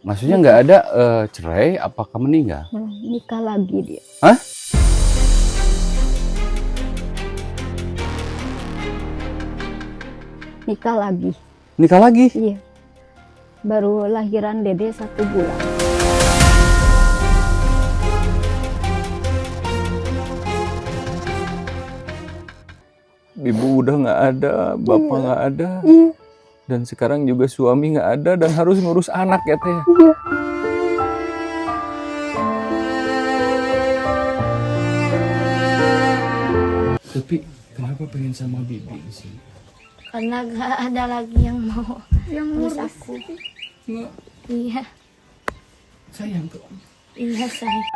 Maksudnya nggak ada cerai, apakah meninggal? Nikah lagi dia. Hah? Nikah lagi. Nikah lagi? Iya. Baru lahiran Dede 1 bulan. Ibu udah nggak ada, bapak nggak ada, Iya. dan sekarang juga suami nggak ada dan harus ngurus anak ya teh. Iya. Tapi kenapa pengen sama bibi di sini? Karena gak ada lagi yang mau ngurus aku. Nggak, Iya, sayang tuh. iya sayang.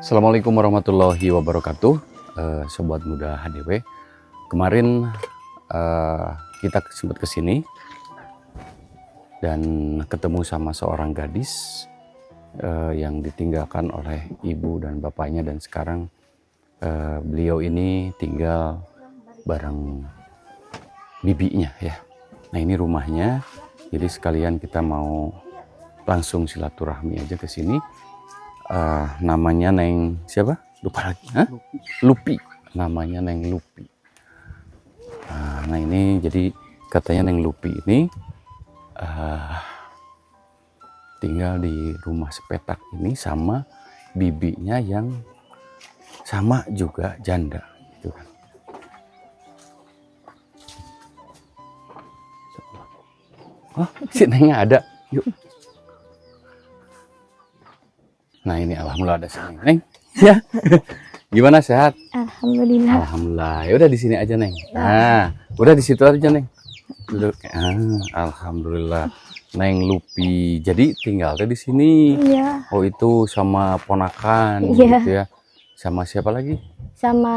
Assalamualaikum warahmatullahi wabarakatuh, Sobat Muda HDW. Kemarin kita sempat kesini dan ketemu sama seorang gadis yang ditinggalkan oleh ibu dan bapaknya, dan sekarang beliau ini tinggal bareng bibinya ya. Nah, ini rumahnya, jadi sekalian kita mau langsung silaturahmi aja ke sini. Namanya Neng siapa? Lupa lagi. Hah? Lupi. Namanya Neng Lupi. Nah ini jadi katanya Neng Lupi ini tinggal di rumah sepetak ini sama bibinya yang sama juga janda, gitu kan. Oh, si Nengnya ada. Yuk. Nah ini alhamdulillah ada sini, Neng. Ya, gimana, sehat? Alhamdulillah. Alhamdulillah. Ya udah di sini aja, Neng. Nah, udah di situ aja, Neng. Duduk. Alhamdulillah. Neng Lupi. Jadi tinggalnya di sini. Iya. Oh, itu sama ponakan, Iya. gitu ya. Sama siapa lagi? Sama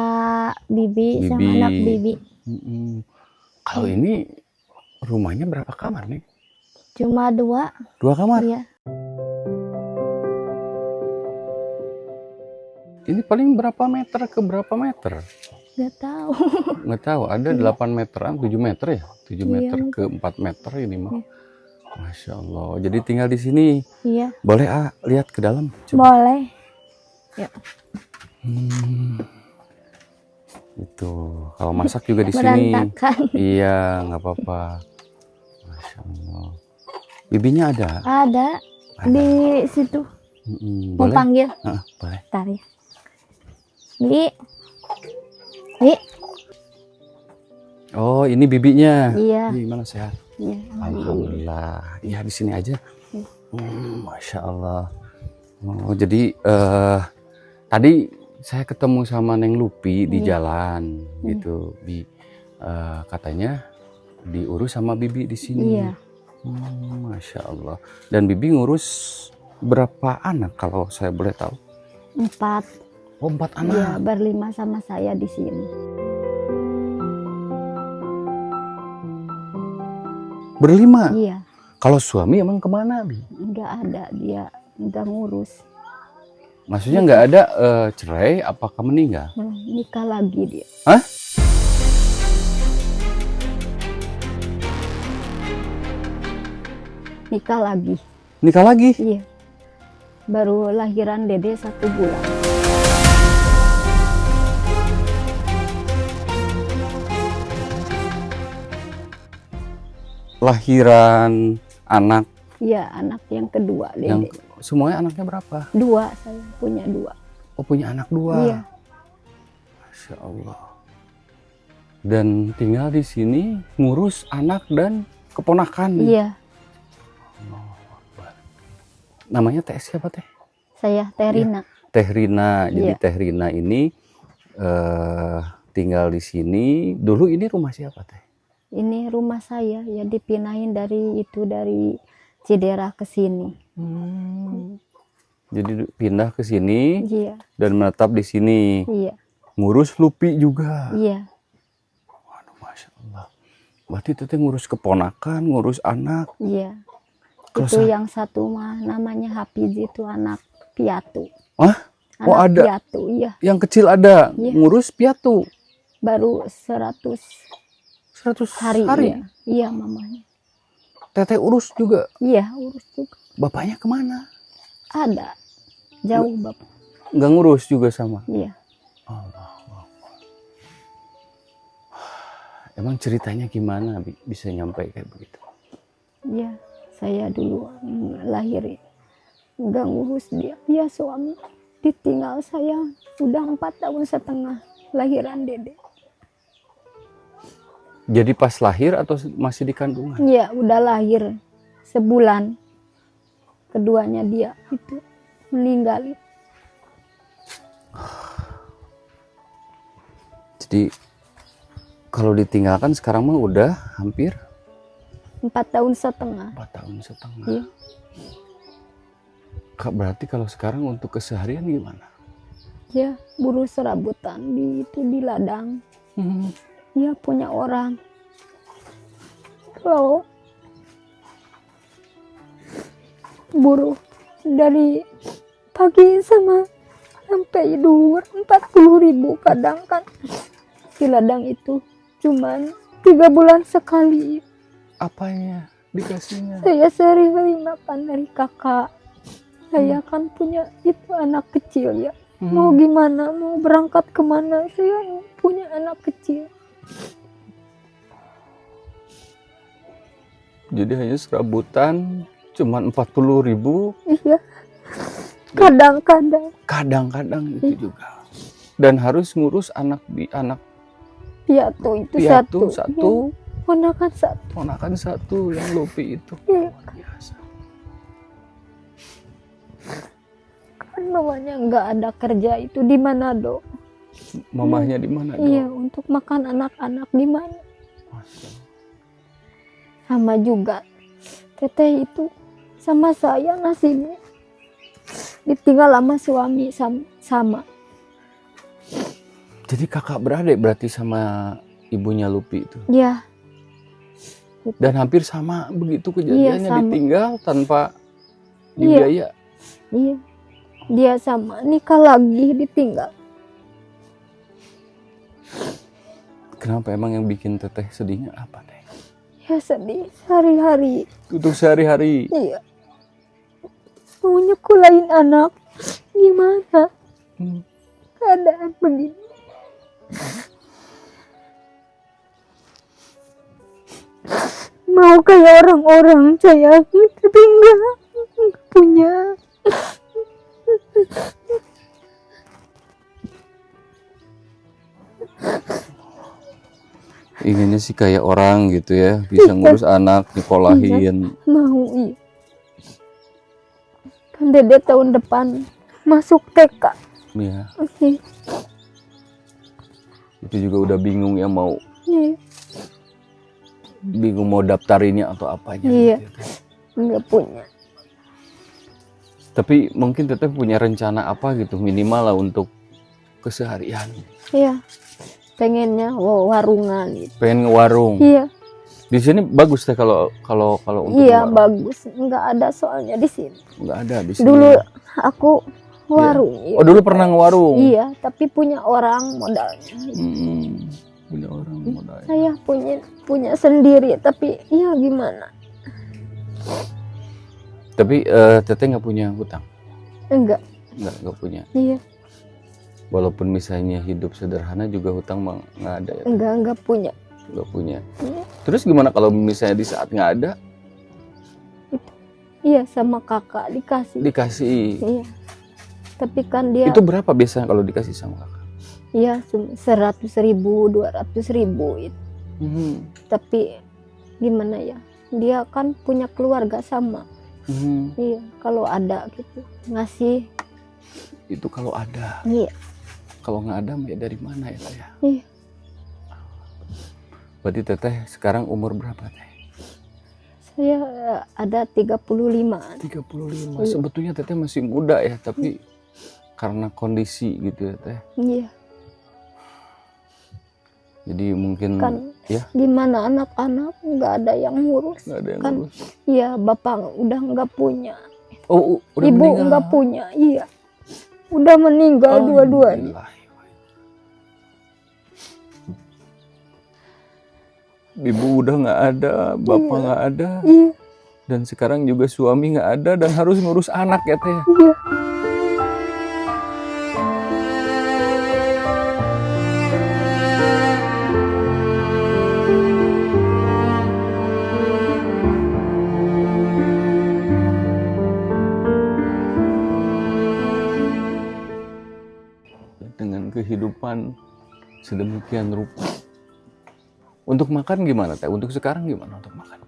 bibi, sama Bibi. anak bibi. Kalau ini rumahnya berapa kamar, Neng? Cuma 2. 2 kamar. Iya. Ini paling berapa meter ke berapa meter? Gak tahu. Nggak tahu, ada 8 meteran, 7 meter ya? 7 Iya, meter ke 4 meter ini mah. Masya Allah. Jadi tinggal di sini. Iya. Boleh lihat ke dalam? Coba. Boleh. Ya. Itu. Kalau masak juga di sini. Berantakan. Iya, nggak apa-apa. Masya Allah. Bibinya ada? Ada di situ. Mau Boleh? panggil? Boleh. Bentar ya. Bi. Bi. Oh, ini bibinya. Iya. Gimana, sehat? Iya. Alhamdulillah. Iya, di sini aja. Masya Allah. Oh, jadi tadi saya ketemu sama Neng Lupi di jalan gitu. Katanya diurus sama bibi di sini. Iya. Masya Allah. Dan bibi ngurus berapa anak kalau saya boleh tahu? 4. Oh, 4 Iya, anak. berlima sama saya di sini. Berlima. Iya. Kalau suami emang kemana, Bi? Nggak ada, dia nggak ngurus. Maksudnya nggak ada cerai, apakah meninggal? Nikah lagi dia. Hah? Nikah lagi. Nikah lagi? Iya. Baru lahiran Dede 1 bulan. Lahiran anak Iya, anak yang kedua yang Dede. semuanya anaknya berapa? 2, saya punya 2. Oh, punya anak 2. Iya. Masya Allah. Dan tinggal di sini ngurus anak dan keponakan. Iya, Namanya Teh siapa Teh? saya Terina. Teh Rina. Jadi Iya. Teh Rina ini tinggal di sini. Dulu ini rumah siapa Teh? Ini rumah saya ya, dipindahin dari Cidera ke sini. Jadi pindah ke sini Iya, dan menetap di sini. iya, Ngurus Lupi juga. iya, Waduh, Masya Allah. Berarti Teteh ngurus keponakan, ngurus anak. iya. Kalau Itu yang satu mah namanya Hafiz, itu anak piatu. Hah? Anak Oh, ada. piatu, iya. Yang kecil ada, Iya. ngurus piatu. Baru 100 100 hari. Iya, iya mamanya. Teteh urus juga. Iya, urus juga. Bapaknya kemana? Ada. Jauh Bapak. Nggak ngurus juga sama. Iya. Allah. Emang ceritanya gimana bisa nyampe kayak begitu? Iya, saya dulu lahir nggak ngurus dia. Iya, suami ditinggal saya udah 4 tahun setengah lahiran Dede. Jadi pas lahir atau masih di kandungan? Iya, udah lahir sebulan. Keduanya dia itu meninggal. Jadi kalau ditinggalkan sekarang mah udah hampir 4 tahun setengah. 4 tahun setengah. Iya. Kak, berarti kalau sekarang untuk keseharian gimana? Ya, buruh serabutan di ladang. Dia punya orang. Kalau buruh dari pagi sama sampai duhur 40.000 kadang kan. Di ladang itu cuman 3 bulan sekali. Apanya dikasihnya? Saya sehari-hari makan dari kakak. Saya kan punya itu anak kecil ya. Mau gimana, mau berangkat kemana, saya punya anak kecil. Jadi hanya serabutan cuman 40.000. Iya. Kadang-kadang Kadang-kadang itu juga. Dan harus ngurus anak piatu itu piatu satu. satu, Ponakan satu. ponakan satu yang Lupi itu. Iya. Luar biasa. Kan mamanya nggak ada kerja itu di Manado. Mamahnya di mana? Iya, untuk makan anak-anak di mana. Masya Allah. Sama juga teteh itu sama saya nasibnya ditinggal sama suami sama. Jadi kakak beradik berarti sama ibunya Lupi itu. Ya. Dan hampir sama begitu kejadiannya, Iya, sama. ditinggal tanpa Iya. dibiaya. Iya. Dia sama nikah lagi ditinggal. Kenapa emang yang bikin Teteh sedihnya apa Teh? Ya sedih sehari-hari. Untuk sehari-hari. Iya. Mau nyekolahin anak gimana? Keadaan begini. Mau kayak orang-orang saya tapi enggak punya. Inginnya sih kayak orang gitu ya, bisa ngurus anak, nyekolahin. Mau iya. Kan Dede tahun depan masuk TK. Ya, Oke. itu juga udah bingung ya, mau Iya. bingung mau daftarinnya atau apanya. Iya. Gitu ya, Teh. Enggak punya. Tapi mungkin Teteh punya rencana apa gitu minimal lah untuk keseharian. Iya. Pengennya warungan gitu. Pengen ngewarung. Iya. Di sini bagus Teh kalau untuk Iya, ngewarung. bagus. Enggak ada soalnya di sini. Nggak ada di sini. Dulu aku warung. Oh, dulu pernah ngewarung. Iya, tapi punya orang modalnya. Punya orang modal. Saya punya sendiri, tapi ya gimana? Tapi teteh nggak punya hutang? Enggak. Nggak punya. Iya. Walaupun misalnya hidup sederhana juga hutang mah nggak ada ya? Enggak punya. Nggak punya. Iya. Terus gimana kalau misalnya di saat nggak ada Iya, sama kakak dikasih. dikasih? Iya. Tapi kan dia Itu berapa biasanya kalau dikasih sama kakak? iya 100.000, 200.000 itu. Tapi gimana ya? Dia kan punya keluarga sama. Iya, kalau ada gitu ngasih. Itu kalau ada. Iya. Kalau nggak ada ya dari mana ya teh? Iya. Berarti teteh sekarang umur berapa teh? Saya ada 35. 35. Iya. Sebetulnya teteh masih muda ya, tapi karena kondisi gitu ya teh. Iya. Jadi mungkin Kan ya gimana anak-anak nggak ada yang ngurus. nggak ada yang Kan ngurus. iya, bapak udah nggak punya. Oh, udah Ibu meninggal. nggak punya. Iya. Udah meninggal dua-duanya. Alhamdulillah. Ibu udah nggak ada, bapak Iya. nggak ada, Iya. dan sekarang juga suami nggak ada dan harus ngurus anak ya teh. Iya. Dengan kehidupan sedemikian rupa. Untuk makan gimana teh? Untuk sekarang gimana untuk makan?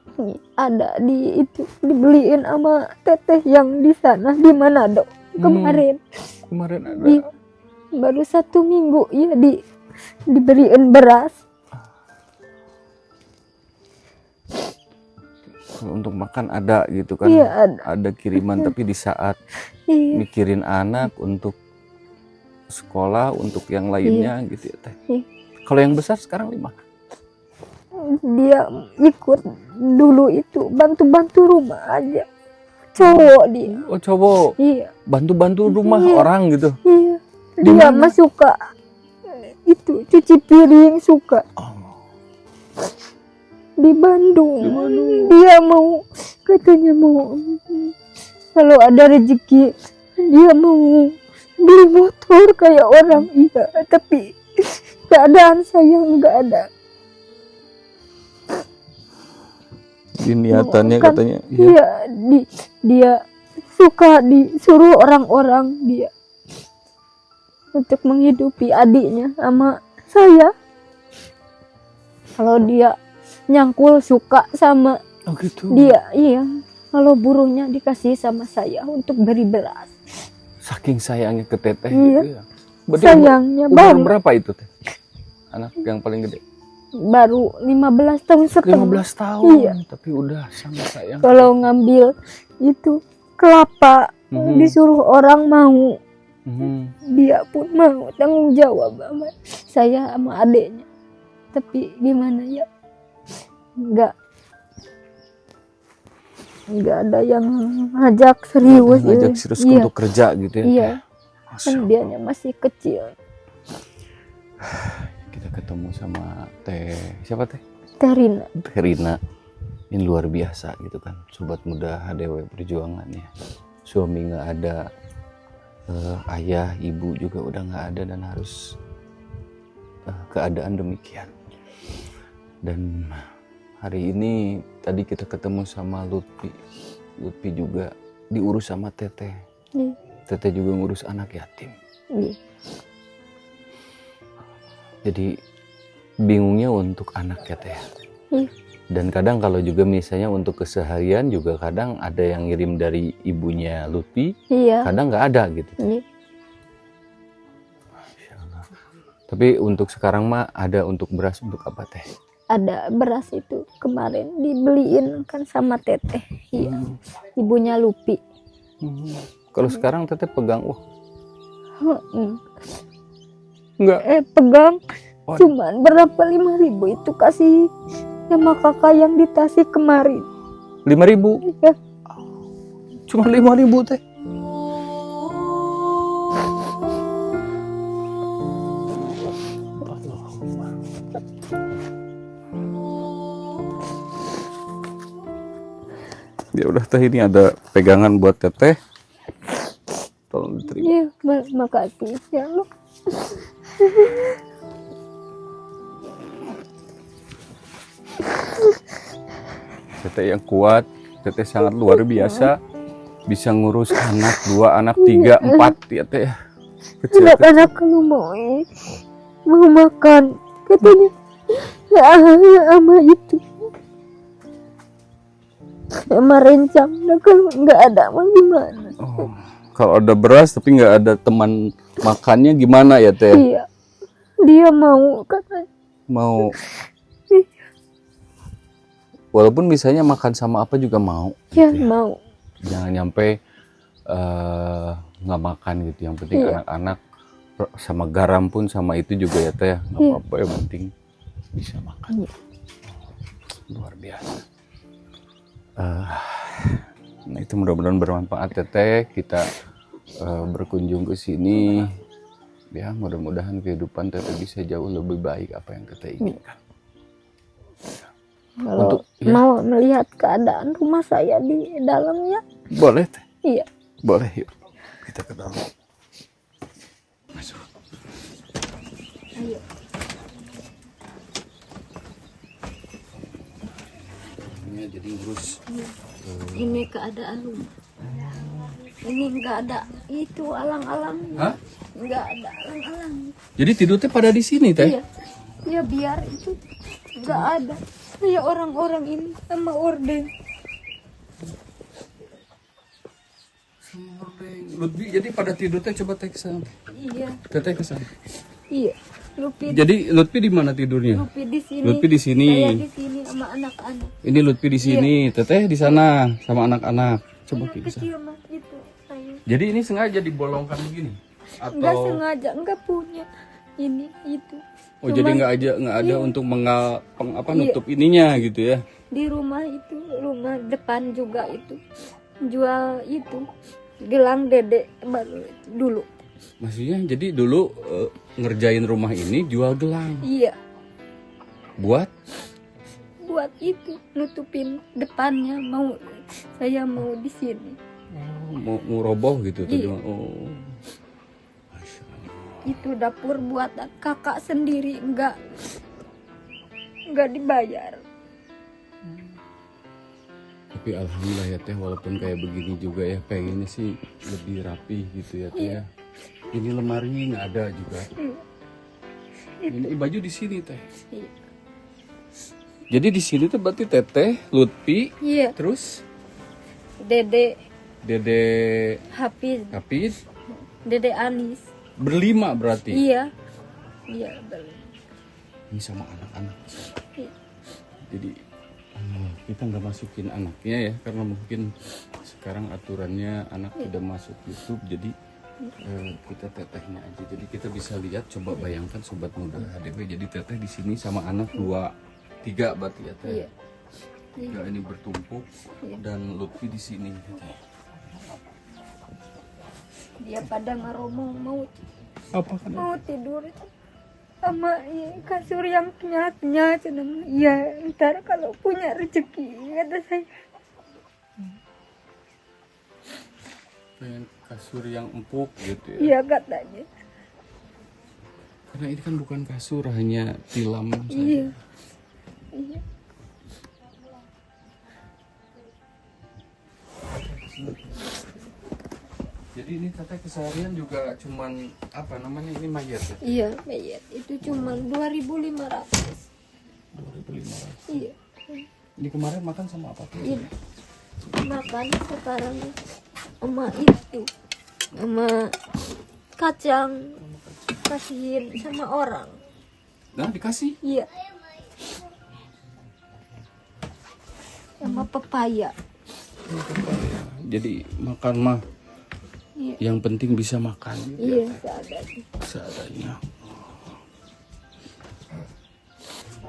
Ada di itu dibeliin sama teteh yang di sana di Manado kemarin. Kemarin ada. Baru 1 minggu ya diberiin beras. Kalau untuk makan ada gitu kan? Iya, ada. Ada kiriman tapi di saat Iya. mikirin anak untuk sekolah, untuk yang lainnya gitu ya teh. Iya. Kalau yang besar sekarang 5. Dia ikut dulu itu bantu-bantu rumah aja. Cowok dia. Oh cowok Iya. bantu-bantu rumah Iya. orang gitu. Iya. Di Dia mana? mah suka itu cuci piring suka Oh, di Bandung. Di Bandung. Dia mau katanya mau kalau ada rezeki dia mau beli motor kayak orang. Iya, tapi keadaan saya nggak ada. di niatannya Kan katanya. Iya. Iya, dia suka disuruh orang-orang dia untuk menghidupi adiknya sama saya. Kalau dia nyangkul suka sama Oh gitu. dia, iya. Kalau buruhnya dikasih sama saya untuk beri beras. Saking sayangnya ke teteh Iya. gitu ya. Berarti Sayangnya umur banget. berapa itu teh? Anak yang paling gede? Baru 15 tahun setengah. 15 tahun. Iya. Tapi udah sama sayang. Kalau ngambil itu kelapa disuruh orang mau. Dia pun mau tanggung jawab sama saya sama adiknya. Tapi gimana ya, nggak ada yang ngajak serius. Ngajak serius Iya. untuk kerja gitu ya. Iya. Masya Kan Allah. dianya masih kecil. Kita ketemu sama teh siapa teh? Terina. Rina. Ini luar biasa gitu kan, sobat muda HDW Perjuangan ya. Suami nggak ada, ayah, ibu juga udah nggak ada dan harus keadaan demikian. Dan hari ini tadi kita ketemu sama Lutfi. Lutfi juga diurus sama Teteh. Iya. Teteh juga ngurus anak yatim. Iya. Jadi bingungnya untuk anak ya Teh. Iya. Dan kadang kalau juga misalnya untuk keseharian juga kadang ada yang ngirim dari ibunya Lutfi, Iya. kadang nggak ada gitu. Iya. Masya Allah. Tapi untuk sekarang mah ada untuk beras untuk apa Teh? Ada beras itu kemarin dibeliin kan sama Teteh. Iya. Ibunya Lupi. Kalau sekarang Teteh pegang Enggak. enggak. Pegang Oh. cuman berapa 5.000 itu kasih sama kakak yang di Tasik kemarin. 5.000. Ya. Cuma 5.000 Teh. Ya udah teh, ini ada pegangan buat teteh. Tolong diterima. Iya, makasih ya Allah. Teteh yang kuat, teteh sangat luar biasa. Bisa ngurus anak 2, anak 3, 4 ya teh. Anak-anak kalau mau makan, katanya sama itu. Sama rencang, nah kalau nggak ada mah gimana? Oh, kalau ada beras tapi nggak ada teman makannya gimana ya teh? Iya, dia mau katanya. Mau, walaupun misalnya makan sama apa juga mau. Ya gitu ya. mau. Jangan nyampe nggak makan gitu. Yang penting Iya. anak-anak sama garam pun sama itu juga ya teh. Nggak Iya. apa-apa, yang penting bisa makan. Iya. Luar biasa. Nah itu mudah-mudahan bermanfaat teteh. Kita berkunjung ke sini, ya mudah-mudahan kehidupan teteh bisa jauh lebih baik apa yang teteh inginkan. Kalau ya. mau melihat keadaan rumah saya di dalamnya, Boleh teh? iya. Boleh, yuk kita ke dalam. Masuk. Ayo. Ini jadi ngurus. Ini keadaan rumah. Ini nggak ada itu alang-alang. Hah? Nggak ada alang-alang. Jadi tidurnya pada di sini teh? Iya. Ya biar itu nggak ada. Kayak orang-orang ini sama orden. Lutfi, jadi pada tidur teh coba teh kesana. Iya. Teteh kesana. Iya. Lupi. Jadi Lutfi di mana tidurnya? Lupi di sini. Lutfi di sini. Saya di sini sama anak-anak. Ini Lutfi di sini, teteh di sana sama anak-anak. Coba Anak ke sana. kecil mah itu saya. Jadi ini sengaja dibolongkan begini? Nggak Atau sengaja, nggak punya ini itu. oh jadi nggak ada iya. untuk nutup ininya gitu ya? Di rumah itu, rumah depan juga itu jual itu gelang dedek baru itu, dulu. Maksudnya jadi dulu ngerjain rumah ini jual gelang Iya, buat buat itu nutupin depannya, saya mau di sini. mau roboh gitu tadi. Iya. Oh. Masya Allah. Itu dapur buatan kakak sendiri, nggak dibayar. Tapi alhamdulillah ya teh, walaupun kayak begini juga ya pengennya sih lebih rapi gitu ya teh ya. Ini lemari nggak ada juga. Ini baju di sini teh. Iya. Jadi di sini tuh berarti teteh, Lutfi, Iya, terus Dede Dede Hafiz, Hafiz, Dede Anis. berlima berarti. Iya, iya betul. Ini sama anak-anak. Iya. Jadi kita nggak masukin anaknya ya, karena mungkin sekarang aturannya anak tidak masuk YouTube. Jadi kita tetehnya aja. Jadi kita bisa lihat, coba bayangkan sobat muda HDP. Jadi teteh di sini sama anak 2, 3 berarti ya teh. Iya. 3 ini bertumpuk dan Lutfi di sini. Dia pada ngeromong mau Apa kan? mau tidur sama kasur yang kenyal-kenyal. Iya, ntar kalau punya rezeki, kata saya. Pengen kasur yang empuk gitu ya. Iya katanya. Karena ini kan bukan kasur, hanya tilam saja. Iya. Iya. Jadi ini teteh keseharian juga cuman apa namanya, ini mayat ya? Iya, mayat itu cuma 2.500. 2.500. Iya. Ini kemarin makan sama apa tuh? Ini makan sekarang sama itu, sama kacang, kasihin sama orang. Nah dikasih? Iya. Sama pepaya. Jadi makan mah Iya. yang penting bisa makan gitu Iya, ya, teh. seadanya. Seadanya.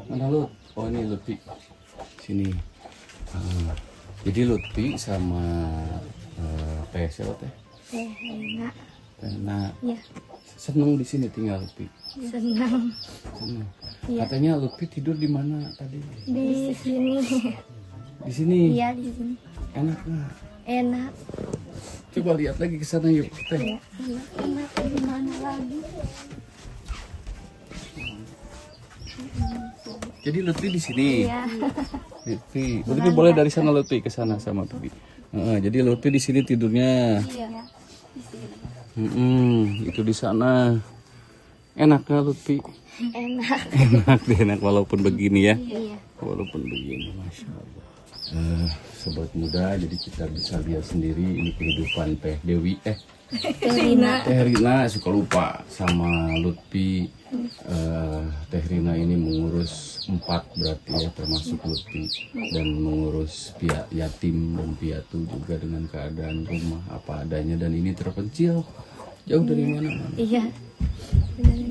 Mana Lut? Oh ini Lutfi. Sini. Jadi Lutfi sama PSL teh. Enak. Nah, Iya. seneng di sini tinggal Lutfi. Senang Seneng. Iya. Katanya Lutfi tidur di mana tadi? di sini. Di sini. Iya, di sini. Enak nggak? Enak. Coba lihat lagi ke sana yuk teh. Ya, enak. Gimana lagi? Jadi Lutfi di sini. Iya. Lutfi boleh dari sana Lutfi ke sana sama Bibi. Jadi Lutfi di sini tidurnya. Iya. Itu di sana. Enak nggak Lutfi? Enak. Enak walaupun begini ya. Iya. Walaupun begini, masya Allah. Sobat muda, jadi kita bisa lihat sendiri ini kehidupan Teh Dewi, Rina. Teh Rina suka lupa sama Lutfi. Teh Rina ini mengurus 4 berarti ya, termasuk Lutfi, dan mengurus pihak yatim dan piatu juga dengan keadaan rumah apa adanya, dan ini terpencil jauh dari mana-mana. Iya.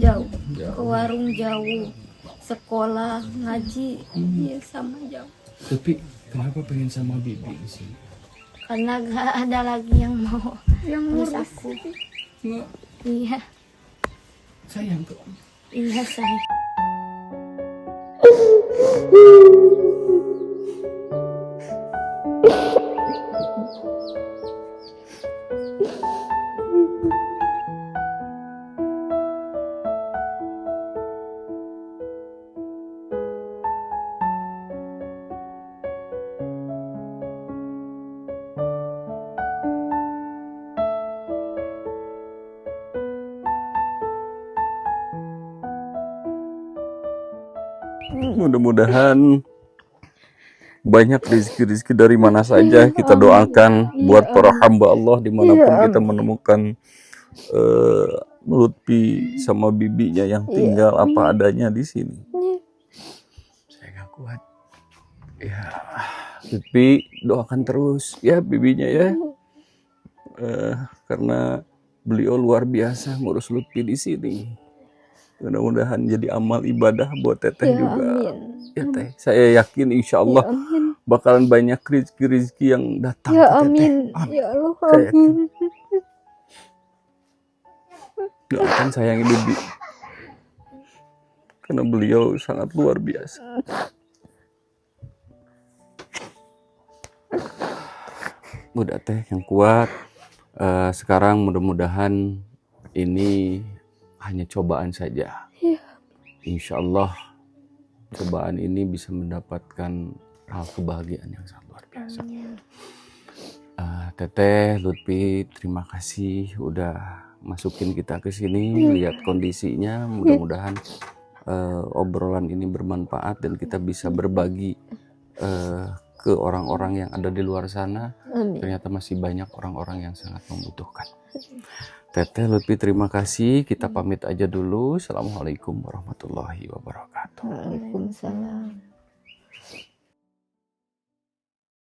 Jauh. Jauh. Ke warung jauh. Sekolah, ngaji, iya sama jauh. Tapi kenapa pengen sama Bibi di sini? Karena gak ada lagi yang mau ngurus aku. Nggak, Iya. sayang kok. Iya sayang. Mudah-mudahan banyak rezeki-rezeki dari mana saja kita doakan buat para hamba Allah dimanapun kita menemukan Lutfi sama bibinya yang tinggal apa adanya di sini. Saya nggak kuat. Ya, Lutfi doakan terus ya bibinya ya, karena beliau luar biasa ngurus Lutfi di sini. Mudah-mudahan jadi amal ibadah buat Teteh juga. Amin. Ya Teh, saya yakin insya Allah bakalan banyak rezeki-rezeki yang datang Ya ke Teteh. amin. Amin. Ya Allah Saya yakin. amin. Doakan sayangi Bibi, karena beliau sangat luar biasa. Udah Teh yang kuat. Sekarang mudah-mudahan ini hanya cobaan saja. Insya Allah cobaan ini bisa mendapatkan hal kebahagiaan yang sangat luar biasa. Teteh, Lutfi, terima kasih udah masukin kita ke sini, lihat kondisinya. Mudah-mudahan obrolan ini bermanfaat dan kita bisa berbagi ke orang-orang yang ada di luar sana. Amin. Ternyata masih banyak orang-orang yang sangat membutuhkan. Teteh, Lutfi, terima kasih. Kita pamit aja dulu. Assalamualaikum warahmatullahi wabarakatuh. Waalaikumsalam.